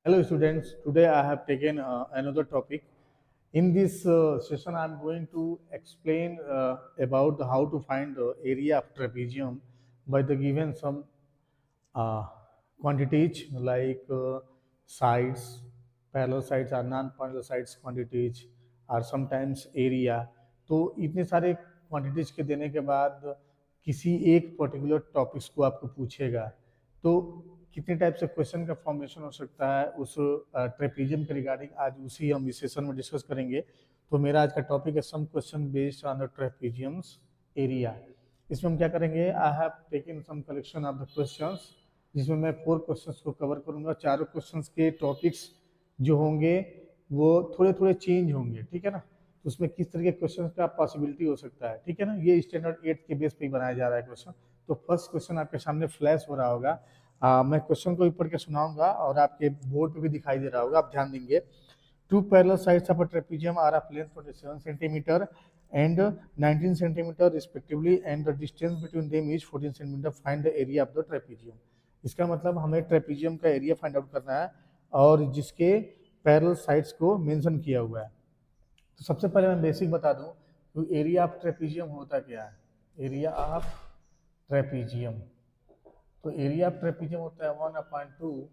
Hello students, today I have taken another topic. In this session I am going to explain about how to find the area of trapezium by the given some uh, quantities like sides, parallel sides or non-parallel sides quantities or sometimes area. तो इतने सारे quantities के देने के बाद किसी एक particular topics को आपको पूछेगा तो कितने टाइप से क्वेश्चन का फॉर्मेशन हो सकता है उस ट्रेपेजियम के रिगार्डिंग आज उसी हम इस सेशन में डिस्कस करेंगे। तो मेरा आज का टॉपिक है some question based on the trapeziums area. इसमें हम क्या करेंगे, I have taken some collection of the questions जिसमें मैं 4 क्वेश्चंस को कवर करूंगा। चारों क्वेश्चंस के टॉपिक्स जो होंगे वो थोड़े थोड़े चेंज होंगे, ठीक है ना। तो उसमें किस तरह के क्वेश्चन का पॉसिबिलिटी हो सकता है, ठीक है ना। ये स्टैंडर्ड 8 के बेस पे ही बनाया जा रहा है क्वेश्चन। तो फर्स्ट क्वेश्चन आपके सामने फ्लैश हो रहा होगा। मैं क्वेश्चन को भी पढ़ के सुनाऊंगा और आपके बोर्ड पे भी दिखाई दे रहा होगा, आप ध्यान देंगे। Two parallel sides of a trapezium are of length 27 centimeter and 19 centimeter respectively, and the distance between them is 14 centimeter. Find the area of the trapezium. इसका मतलब हमें ट्रेपेजियम का एरिया फाइंड आउट करना है और जिसके पैरेलल साइड्स को mention किया हुआ है। तो सबसे पहले मैं बेसिक बता दूं तो एरिया ऑफ ट्रेपेजियम होता क्या है। एरिया ऑफ ट्रेपेजियम, तो एरिया ऑफ ट्रेपेजियम होता है 1/2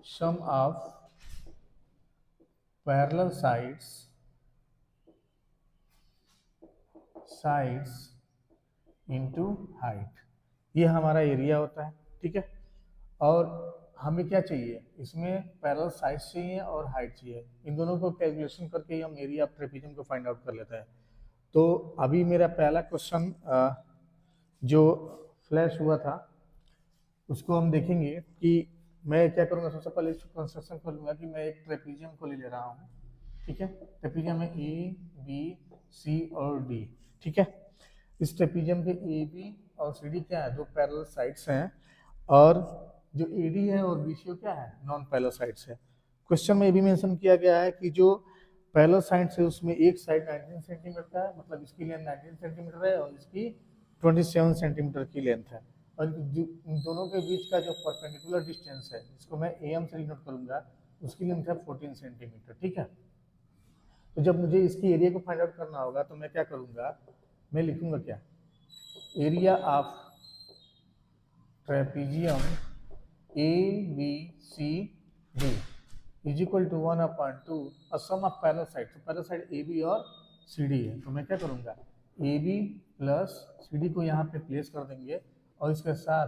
sum of parallel sides into height. ये हमारा एरिया होता है, ठीक है। और हमें क्या चाहिए, इसमें पैरेलल साइड्स चाहिए और हाइट चाहिए। इन दोनों को कैलकुलेशन करके ही हम एरिया ऑफ ट्रेपेजियम को फाइंड आउट कर लेते हैं। तो अभी मेरा पहला क्वेश्चन जो फ्लैश हुआ था उसको हम देखेंगे कि मैं क्या करूँगा। सबसे पहले इस कंस्ट्रक्शन को लूँगा कि मैं एक ट्रेपेजियम को ले रहा हूँ, ठीक है। ट्रेपेजियम में ए बी सी और डी, ठीक है। इस ट्रेपेजियम के ए बी और सी डी क्या है, दो पैरेलल साइड्स हैं, और जो ए डी है और बी सी क्या है, नॉन पैरेलल साइड्स है। क्वेश्चन में ये भी मेंशन किया गया है कि जो पैरेलल साइड्स है उसमें एक साइड 19 सेंटीमीटर का है, मतलब इसकी लेंथ 19 सेंटीमीटर है और इसकी 27 सेंटीमीटर की लेंथ है। और इन दोनों के बीच का जो परपेंडिकुलर डिस्टेंस है जिसको मैं एम से डिनोट करूंगा उसकी लेंथ है 14 सेंटीमीटर, ठीक है। तो जब मुझे इसकी एरिया को फाइंड आउट करना होगा तो मैं क्या करूंगा, मैं लिखूंगा क्या, area of trapezium A B C D is equal to 1/2 sum of parallel side. तो पैरेलल साइड ए बी और सी डी है, तो मैं क्या करूंगा, A B plus C D को यहाँ पे प्लेस कर देंगे और इसके साथ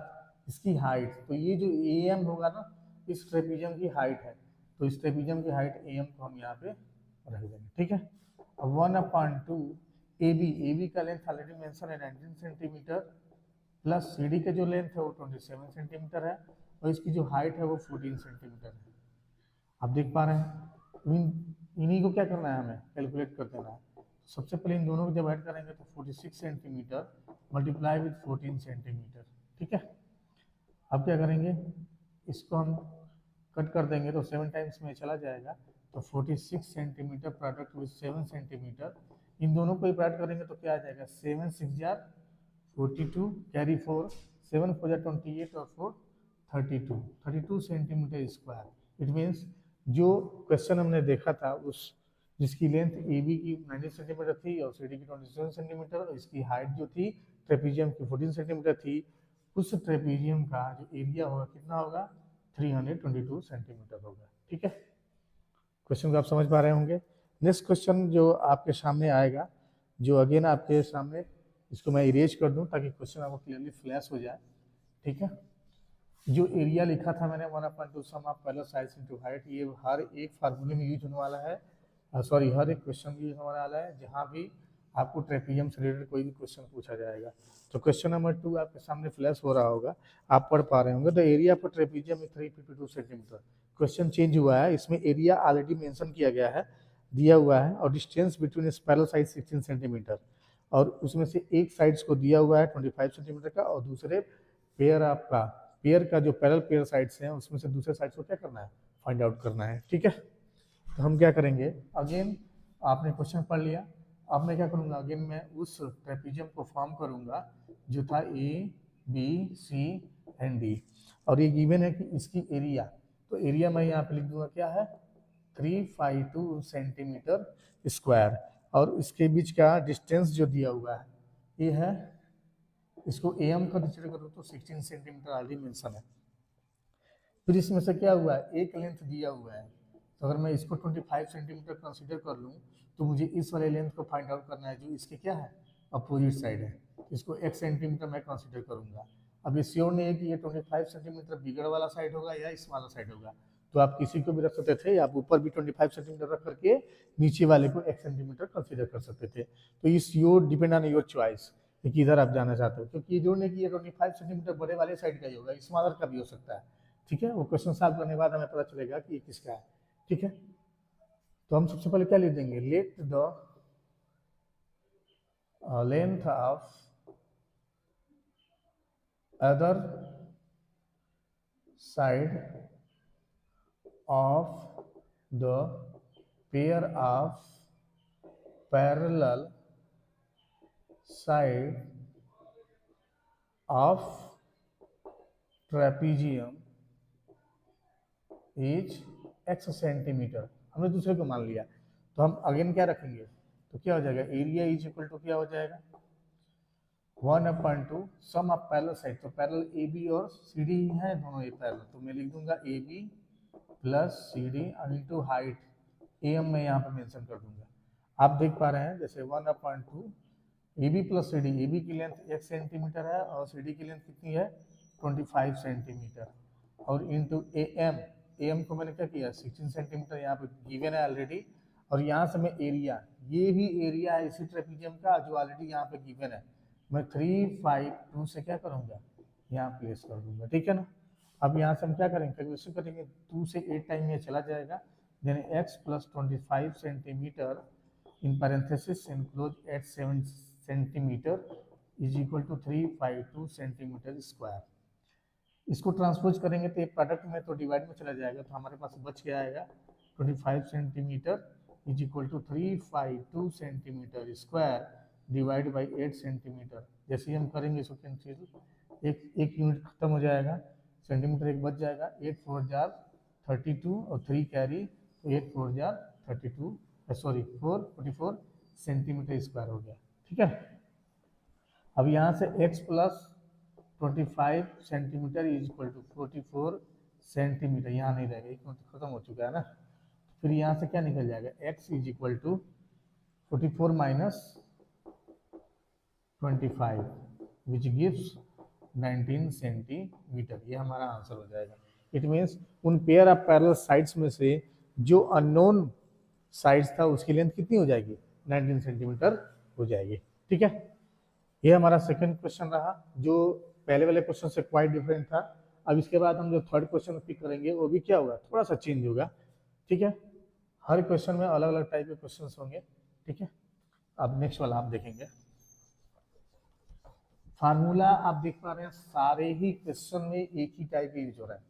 इसकी हाइट। तो ये जो ए एम होगा ना, इस ट्रेपेजियम की हाइट है, तो इस ट्रेपेजियम की हाइट ए एम को हम यहाँ पे रख देंगे, ठीक है। अब 1/2 ए बी का लेंथ ऑलरेडी मेंशन है 19 सेंटीमीटर, प्लस सी डी का जो लेंथ है वो 27 सेंटीमीटर है और इसकी जो हाइट है वो 14 सेंटीमीटर है। आप देख पा रहे हैं, इन्हीं को क्या करना है, हमें कैलकुलेट कर देना है। सबसे पहले इन दोनों को जब ऐड करेंगे तो 46 सेंटीमीटर मल्टीप्लाई विथ 14 सेंटीमीटर, ठीक है। अब क्या करेंगे, इसको हम कट कर देंगे तो 7 टाइम्स में चला जाएगा, तो 46 सेंटीमीटर प्रोडक्ट विथ 7 सेंटीमीटर। इन दोनों को ऐड करेंगे तो क्या आ जाएगा, 7 6 जार 42 कैरी 4 7 4 जार 28 और 4 32 सेंटीमीटर स्क्वायर। इट मीन्स जो क्वेश्चन हमने देखा था उस जिसकी लेंथ ए बी की 19 सेंटीमीटर थी और सी डी की 27 सेंटीमीटर और इसकी हाइट जो थी ट्रेपेजियम की 14 सेंटीमीटर थी, उस ट्रेपेजियम का जो एरिया होगा कितना होगा, 322 सेंटीमीटर होगा, ठीक है। क्वेश्चन को आप समझ पा रहे होंगे। नेक्स्ट क्वेश्चन जो आपके सामने आएगा, जो अगेन आपके सामने, इसको मैं इरेज कर दूं ताकि क्वेश्चन आपको क्लियरली फ्लैश हो जाए, ठीक है। जो एरिया लिखा था मैंने 1/2 sum of parallel sides into height, ये हर एक फार्मूले में यूज होने वाला है, सॉरी हर एक क्वेश्चन में यूज होने वाला है जहाँ भी आपको ट्रेपेजियम से रिलेटेड कोई भी क्वेश्चन पूछा जाएगा। तो क्वेश्चन नंबर 2 आपके सामने फ्लैश हो रहा होगा, आप पढ़ पा रहे होंगे। The area for trapezium is 352 centimetre. Question change हुआ है, इसमें एरिया ऑलरेडी मेंशन किया गया है, दिया हुआ है, और distance between parallel side 16 centimetre, और उसमें से एक साइड्स को दिया हुआ है 25 सेंटीमीटर का, और दूसरे पेयर का जो पैरेलल पेयर साइड्स हैं उसमें से दूसरे साइड्स को क्या करना है, फाइंड आउट करना है, ठीक है। तो हम क्या करेंगे, अगेन आपने क्वेश्चन पढ़ लिया, अब मैं क्या करूँगा, अगेन मैं उस ट्रेपेजियम को फॉर्म करूँगा जो था A B C and D, और ये गिवन है कि इसकी एरिया तो एरिया मैं यहाँ पे लिख दूंगा क्या है 352 सेंटीमीटर स्क्वायर, और इसके बीच का डिस्टेंस जो दिया हुआ है ये है, इसको एम कंसीडर करो तो 16 सेंटीमीटर ऑलरेडी मेंशन है। फिर इसमें से क्या हुआ है, एक लेंथ दिया हुआ है, तो अगर मैं इसको 25 सेंटीमीटर कंसीडर कर लूँ तो मुझे इस वाले लेंथ को फाइंड आउट करना है जो इसके क्या है अपोजिट साइड है, इसको एक सेंटीमीटर मैं कंसीडर करूंगा। अब ये श्योर नहीं है कि ये 25 सेंटीमीटर बिगड़ वाला साइड होगा या इस वाला साइड होगा, तो आप किसी को भी रख सकते थे, आप ऊपर भी 25 सेंटीमीटर रख करके नीचे वाले को 1 सेंटीमीटर कंसीडर कर सकते थे। तो इस your depend on your choice कि किधर आप जाना चाहते हो, क्योंकि ये जोड़ने की ये 25 सेंटीमीटर बड़े वाले साइड का ही होगा, स्मॉलर का भी हो सकता है। ठीक है, वो क्वेश्चन सॉल्व करने के बाद हमें पता चलेगा कि ये किसका है। ठीक है, तो हम सबसे पहले क्या लिख देंगे, let the length of other side of the pair of parallel side of trapezium is x centimetre. हमने दूसरे को मान लिया, तो हम अगेन क्या रखेंगे, तो क्या हो जाएगा, एरिया इज इक्वल टू क्या हो जाएगा 1/2 सम ऑफ पैरेलल साइड, तो पैरेलल ए बी और सी डी है दोनों ये पैरेलल, तो मैं लिख दूंगा A B plus C D into height A M मैं यहाँ पे मेंशन कर दूंगा। आप देख पा रहे हैं जैसे 1/2 A B plus C D, A B की लेंथ 1 सेंटीमीटर है और सी डी की लेंथ कितनी है 25 सेंटीमीटर, और इंटू ए एम को मैंने क्या किया 16 सेंटीमीटर यहाँ पे गिवन है ऑलरेडी, और यहाँ से मैं एरिया, ये भी एरिया है इसी ट्रेपेजियम का जो ऑलरेडी यहाँ पे गिवन है, मैं 352 से क्या करूँगा यहाँ प्लेस कर दूंगा। ठीक है ना, अब यहाँ से हम क्या करेंगे, कैलकुलेशन करेंगे, 2 से 8 टाइम ये चला जाएगा, then x plus 25 centimetre in parenthesis enclose 8 centimetre is equal to 352 centimetre square. इसको ट्रांसपोज करेंगे तो ये प्रोडक्ट में तो डिवाइड में चला जाएगा, तो हमारे पास बच के आएगा 25 centimetre is equal to 352 centimetre square divide by 8 centimetre. जैसे ही हम करेंगे इसको कैंसिल, एक यूनिट खत्म हो जाएगा, सेंटीमीटर एक बच जाएगा, 8 4 जार 32 और 3 कैरी, तो 8 4 जार 32 सॉरी 44 सेंटीमीटर स्क्वायर हो गया। ठीक है, अब यहाँ से x plus 25 centimetre is equal to 44 centimetre, यहाँ नहीं रहेगा, एक यूनिट खत्म हो चुका है ना, फिर यहाँ से क्या निकल जाएगा x is equal to 44 minus 25 which gives 19 centimetre, ये हमारा आंसर हो जाएगा। इट मीन्स उन पेयर ऑफ पैरेलल साइड्स में से जो अननोन साइड्स था उसकी लेंथ कितनी हो जाएगी 19 सेंटीमीटर हो जाएगी। ठीक है, ये हमारा सेकंड क्वेश्चन रहा जो पहले वाले क्वेश्चन से क्वाइट डिफरेंट था। अब इसके बाद हम जो थर्ड क्वेश्चन पिक करेंगे वो भी क्या होगा, थोड़ा सा चेंज होगा। ठीक है, हर क्वेश्चन में अलग अलग टाइप के क्वेश्चन होंगे। ठीक है, अब नेक्स्ट वाला आप देखेंगे, फार्मूला आप देख पा रहे हैं सारे ही क्वेश्चन में एक ही टाइप यूज हो रहा है।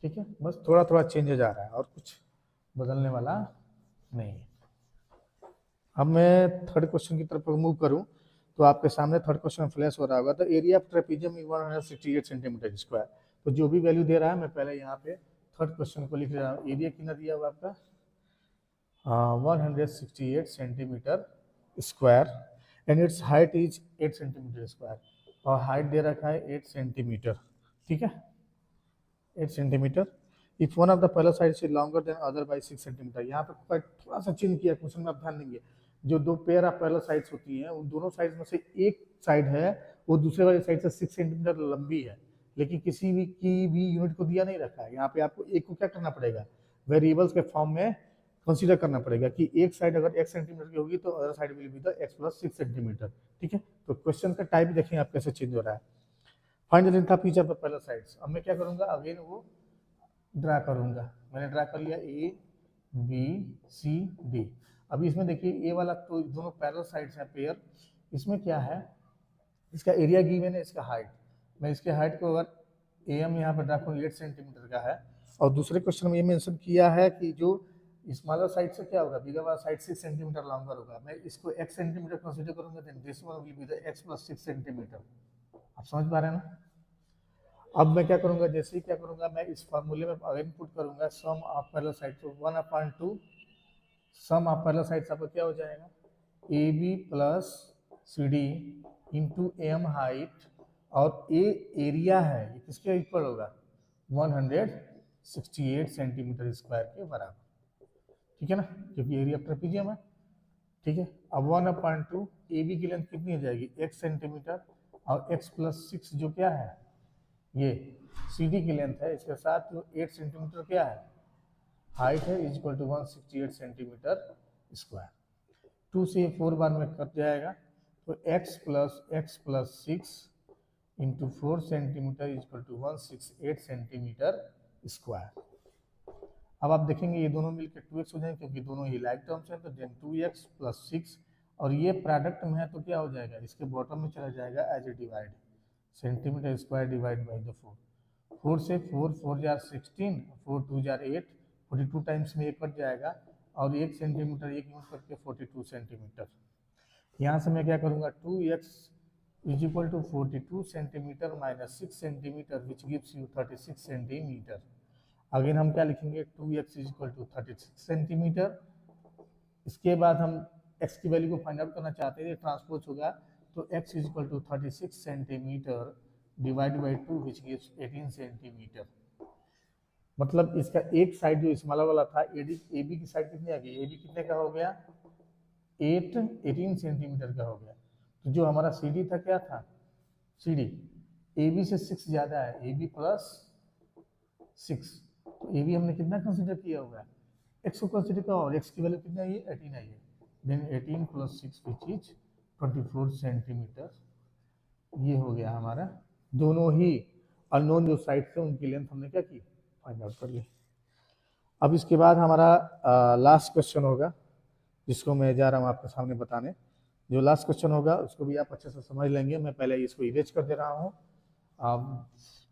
ठीक है, बस थोड़ा थोड़ा चेंज हो जा रहा है और कुछ बदलने वाला नहीं है। अब मैं थर्ड क्वेश्चन की तरफ मूव करूं तो आपके सामने थर्ड क्वेश्चन फ्लैश हो रहा होगा, तो area of trapezium is 168 centimetre square. तो जो भी वैल्यू दे रहा है मैं पहले यहाँ पे थर्ड क्वेश्चन को लिख रहा हूँ। एरिया कितना दिया हुआ आपका 168 centimetre square and it's height is 8 centimetre square, और हाइट दे रखा है 8 सेंटीमीटर। ठीक है, 8 centimetre. If one of the parallel sides is longer than other by 6 centimetre. यहाँ पे थोड़ा सा चेंज किया क्वेश्चन में, आप ध्यान देंगे जो दो पेयर ऑफ पैरेलल साइड्स होती हैं उन दोनों साइड्स में से एक साइड है वो दूसरे वाले साइड से 6 सेंटीमीटर लंबी है, लेकिन किसी भी यूनिट को दिया नहीं रखा है। यहाँ पे आपको एक को क्या करना पड़ेगा, वेरिएबल्स के फॉर्म में कंसीडर करना पड़ेगा कि एक साइड अगर x सेंटीमीटर की होगी तो other side will be the x plus 6 centimetre. ठीक है, तो क्वेश्चन का टाइप देखें आप कैसे चेंज हो रहा है। Find the length of each of the parallel sides. अब मैं क्या करूंगा, अगेन वो ड्रा करूंगा। मैंने ड्रा कर लिया A B C D। अभी इसमें देखिए ए वाला तो दोनों पैरेलल साइड्स हैं पेयर, इसमें क्या है, इसका एरिया गिवन है, इसका हाइट, मैं इसके हाइट को अगर AM यहाँ पर ड्रा करूँ 8 सेंटीमीटर का है, और दूसरे क्वेश्चन में ये मेंशन किया है कि जो स्मॉलर साइड से क्या होगा, बिगर वाला साइड 6 सेंटीमीटर लॉन्गर होगा, मैं इसको x सेंटीमीटर कंसीडर करूंगा, then this one will be the x plus 6 centimetre. आप समझ पा रहे हैं ना। अब मैं क्या करूंगा, जैसे ही क्या करूंगा, मैं इस फार्मूले में अगर इनपुट करूंगा सम ऑफ पैरेलल साइड, तो 1/2 सम ऑफ पैरेलल साइड्स आपका क्या हो जाएगा, A B plus C D into M height, और ए एरिया है, ये किसके इक्वल होगा, 168 सेंटीमीटर स्क्वायर के बराबर, ठीक है ना, क्योंकि एरिया ट्रेपीजियम है, ठीक है। अब 1/2 ए बी की लेंथ कितनी हो जाएगी, x सेंटीमीटर, और x प्लस 6 जो क्या है, ये सी डी की लेंथ है, इसके साथ जो 8 सेंटीमीटर क्या है, हाइट है, is equal to 168 centimetre square. 2 से 4 बार में कट जाएगा, तो x plus 6 into 4 centimetre is equal to 168 centimetre square. अब आप देखेंगे ये दोनों मिलकर 2x हो जाएंगे, क्योंकि दोनों ही लाइक टर्म्स हैं, तो देन 2x प्लस 6, और ये प्रोडक्ट में है तो क्या हो जाएगा, इसके बॉटम में चला जाएगा as a divide, centimetre square divide by the 4, 4 से 4 जार 16, 4 2 जार 8, 42 टाइम्स में 1 कट जाएगा, और 1 सेंटीमीटर 1 यूज करके 42 सेंटीमीटर। यहाँ से मैं क्या करूँगा, 2x is equal to 42 centimetre minus 6 centimetre which gives you 36 centimetre. Again हम क्या लिखेंगे, 2x is equal to 36 centimetre. इसके बाद हम x की वैल्यू को फाइंड आउट करना चाहते हैं, ट्रांसपोज होगा, तो x is equal to 36 centimetre divide by 2 which gives 18 centimetre. मतलब इसका एक साइड जो स्मॉलर वाला था, ए बी की साइड कितनी आ गई, ए बी कितने का हो गया, 18 सेंटीमीटर का हो गया। तो जो हमारा सी डी था क्या था, सी डी ए बी से 6 ज़्यादा है, ए बी प्लस 6, तो ए बी हमने कितना कंसिडर किया होगा, एक्स को कंसिडर किया, और एक्स की वैल्यू कितना आई है, 18 आई है, then 18 plus 6 which is 24 centimetre. ये हो गया हमारा, दोनों ही अननोन जो साइड थे उनकी लेंथ हमने क्या की, फाइंड आउट कर ली। अब इसके बाद हमारा लास्ट क्वेश्चन होगा, जिसको मैं जा रहा हूँ आपके सामने बताने। जो लास्ट क्वेश्चन होगा उसको भी आप अच्छे से समझ लेंगे, मैं पहले इसको इरेज कर दे रहा हूँ। अब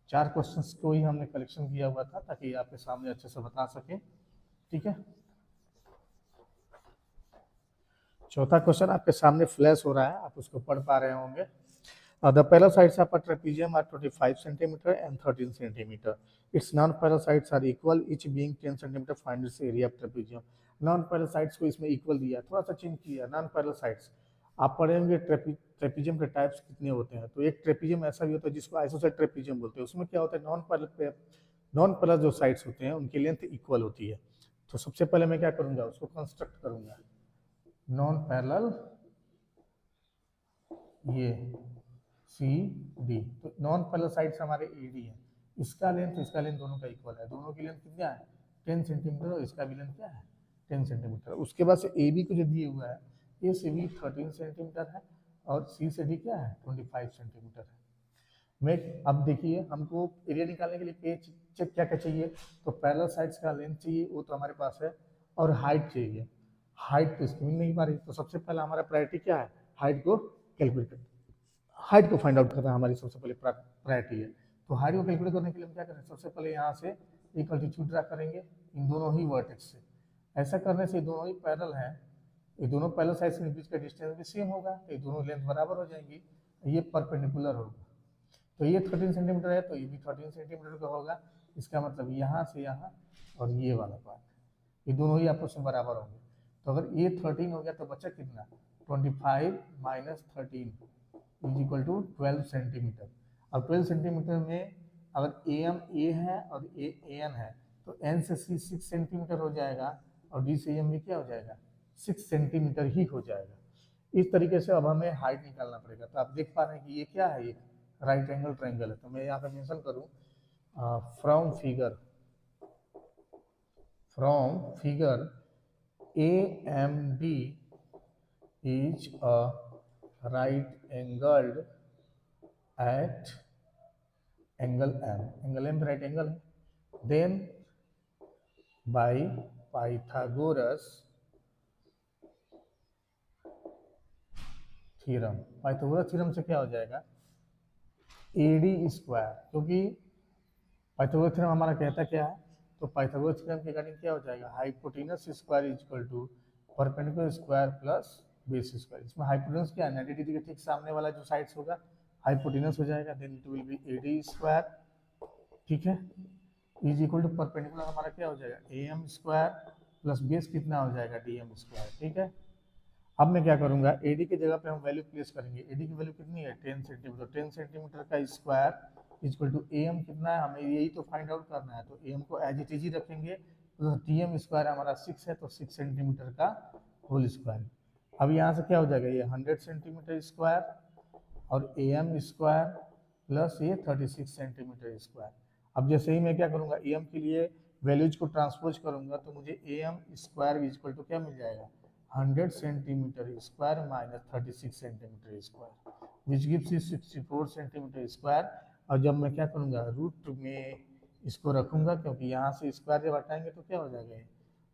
4 क्वेश्चंस को ही हमने कलेक्शन किया हुआ था ताकि आपके सामने अच्छे से बता सके, ठीक है। चौथा क्वेश्चन आपके सामने फ्लैश हो रहा है, आप उसको पढ़ पा रहे होंगे। The parallel sides of a trapezium are 25 centimeter and 13 centimeter. Its non-parallel sides are equal, each being 10 centimeter. Find its area of trapezium. Non-parallel sides को इसमें equal दिया, थोड़ा सा चेंज किया। Non-parallel sides आप पढ़ेंगे ट्रेपीजियम के टाइप्स कितने होते हैं। तो एक ट्रेपीजियम ऐसा भी होता है जिसको आइसोसेलेस ट्रेपीजियम बोलते हैं। उसमें क्या होता है, नॉन पैरेलल जो साइड्स होते हैं उनकी लेंथ इक्वल होती है। तो सबसे पहले मैं क्या करूँगा, उसको कंस्ट्रक्ट करूँगा। नॉन पैरेलल ये सी डी, तो नॉन पैरेलल साइड्स हमारे ए डी है, इसका लेंथ दोनों का इक्वल है, दोनों की लेंथ कितना है 10 सेंटीमीटर, और इसका भी लेंथ क्या है 10 सेंटीमीटर। उसके बाद से ए बी को जो दिए हुआ है, ए से बी 13 सेंटीमीटर है, और सी से डी क्या है 25 सेंटीमीटर है। मैं अब देखिए, हमको एरिया निकालने के लिए क्या क्या चाहिए, तो पैरेलल साइड्स का लेंथ चाहिए, वो तो हमारे पास है, और हाइट चाहिए। हाइट तो इसकी मिल नहीं पा रही, तो सबसे पहला हमारा प्रायोरिटी क्या है, हाइट को कैलकुलेट करना, हाइट को फाइंड आउट करना हमारी सबसे पहले प्रायोरिटी है। तो हाइट को कैलकुलेट करने के लिए हम क्या करें, सबसे पहले यहाँ से एक अल्टीट्यूड ड्रा करेंगे इन दोनों ही वर्टेक्स से। ऐसा करने से दोनों ही पैरेलल हैं, ये दोनों पैरेलल साइड्स के बीच का डिस्टेंस भी सेम होगा, तो ये दोनों लेंथ बराबर हो जाएंगी, ये परपेंडिकुलर होगा। तो ये 13 सेंटीमीटर है, तो ये भी 13 सेंटीमीटर का होगा। इसका मतलब यहाँ से यहाँ और ये वाला पार्ट, ये दोनों ही आपस में बराबर होंगे। तो अगर ये 13 हो गया तो बचा कितना, 25 minus 13 is equal to 12 centimetre. अब 12 सेंटीमीटर में अगर ए एम ए है और ए एन है, तो एन से सी 6 सेंटीमीटर हो जाएगा, और डी से एम भी क्या हो जाएगा 6 सेंटीमीटर ही हो जाएगा। इस तरीके से अब हमें हाइट निकालना पड़ेगा। तो आप देख पा रहे हैं कि ये क्या है, ये राइट एंगल ट्रायंगल है। तो मैं यहाँ पे मेंशन करूँ, from figure A M D is a right angled at angle M, angle M right angle है, then by Pythagoras थ्योरम से क्या हो जाएगा AD स्क्वायर, क्योंकि पाइथागोरस थ्योरम हमारा कहता क्या है, तो पाइथागोरस थ्योरम के अकॉर्डिंग क्या हो जाएगा, hypotenuse square is equal to perpendicular square plus base square. इसमें हाइपोटेनस क्या है 90 डिग्री के ठीक सामने वाला जो साइड्स होगा हाइपोटेनस हो जाएगा, then it will be AD square ठीक है, इज इक्वल टू परपेंडिकुलर हमारा क्या हो जाएगा, A M square plus base कितना हो जाएगा, डी एम स्क्वायर। ठीक है, अब मैं क्या करूंगा, एडी की जगह पे हम वैल्यू प्लेस करेंगे। एडी की वैल्यू कितनी है, 10 सेंटीमीटर। 10 सेंटीमीटर का square equal to A M कितना है, हमें यही तो फाइंड आउट करना है। तो ए एम को एज इट इज ही रखेंगे, तो डी एम स्क्वायर हमारा 6 है, तो 6 सेंटीमीटर का होल स्क्वायर। अब यहाँ से क्या हो जाएगा, ये 100 सेंटीमीटर स्क्वायर और ए एम स्क्वायर प्लस ये 36 सेंटीमीटर स्क्वायर। अब जैसे ही मैं क्या करूँगा, ए एम के लिए वैल्यूज को ट्रांसपोज करूँगा, तो मुझे A M square equal to क्या मिल जाएगा, 100 centimetre square minus 36 centimetre square which gives you 64 centimetre square. और जब मैं क्या करूँगा, रूट में इसको रखूँगा, क्योंकि यहाँ से स्क्वायर जब हटाएंगे तो क्या हो जाएगा,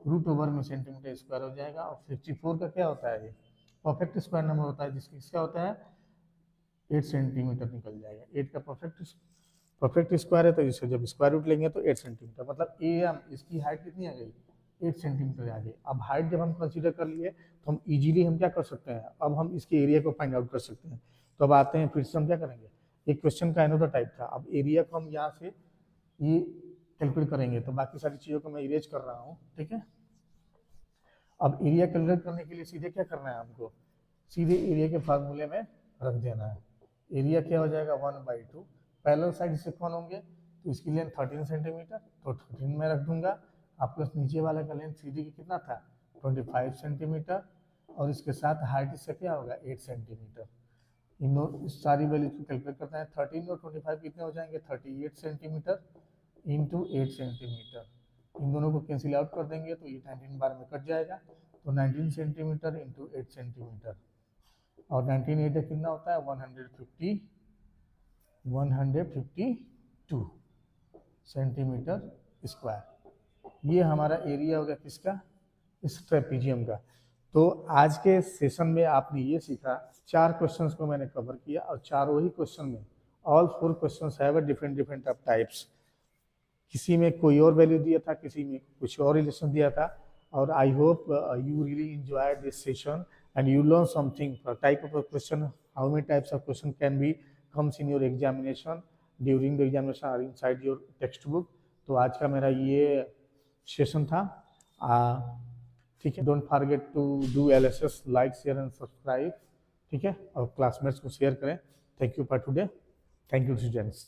रूट ओवर में सेंटीमीटर स्क्वायर हो जाएगा। और 54 का क्या होता है, ये परफेक्ट स्क्वायर नंबर होता है, जिसकी क्या होता है 8 सेंटीमीटर निकल जाएगा। 8 का परफेक्ट स्क्वायर है, तो इससे जब स्क्वायर रूट लेंगे तो 8 सेंटीमीटर, मतलब ए एम इसकी हाइट कितनी आ गई, 8 सेंटीमीटर आ गई। अब हाइट जब हम कंसीडर कर लिए तो हम इजीली हम क्या कर सकते हैं, अब हम इसके एरिया को फाइंड आउट कर सकते हैं। तो अब आते हैं, फिर से हम क्या करेंगे, एक क्वेश्चन का अनदर टाइप था। अब एरिया को हम यहाँ से ये कैलकुलेट करेंगे, तो बाकी सारी चीज़ों को मैं इरेज कर रहा हूँ। ठीक है, अब एरिया कैलकुलेट करने के लिए सीधे क्या करना है, हमको सीधे एरिया के फार्मूले में रख देना है। एरिया क्या हो जाएगा, 1/2। पैरेलल साइड से कौन होंगे, तो इसकी लेंथ 13 सेंटीमीटर, तो 13 में रख दूंगा। आप प्लस नीचे वाले का लेंथ सी डी की कितना था, 25 सेंटीमीटर, और इसके साथ हाइट इसका क्या होगा, 8 सेंटीमीटर। इन दोनों सारी वैल्यू को कैलकुलेट करना है। 13 और 25 कितने हो जाएंगे, 38 सेंटीमीटर इंटू 8 सेंटीमीटर। इन दोनों को कैंसिल आउट कर देंगे तो ये 19 बार में कट जाएगा, तो 19 सेंटीमीटर इंटू 8 सेंटीमीटर, और 19 8 कितना होता है, 152 सेंटीमीटर स्क्वायर। ये हमारा एरिया हो गया किसका, इस ट्रेपीजियम का। तो आज के सेशन में आपने ये सीखा, 4 क्वेश्चंस को मैंने कवर किया, और चारों ही क्वेश्चन में all 4 questions have different of types. किसी में कोई और वैल्यू दिया था, किसी में कुछ और रिलेशन दिया था। और I hope you really enjoyed this session and you learn something. Type of a question, how many types of question can be comes in your examination, during the examination or inside your textbook. तो आज का मेरा ये session था। ठीक है, don't forget to do LSS, like share and subscribe. ठीक है, और क्लासमेट्स को शेयर करें। Thank you for today, thank you students.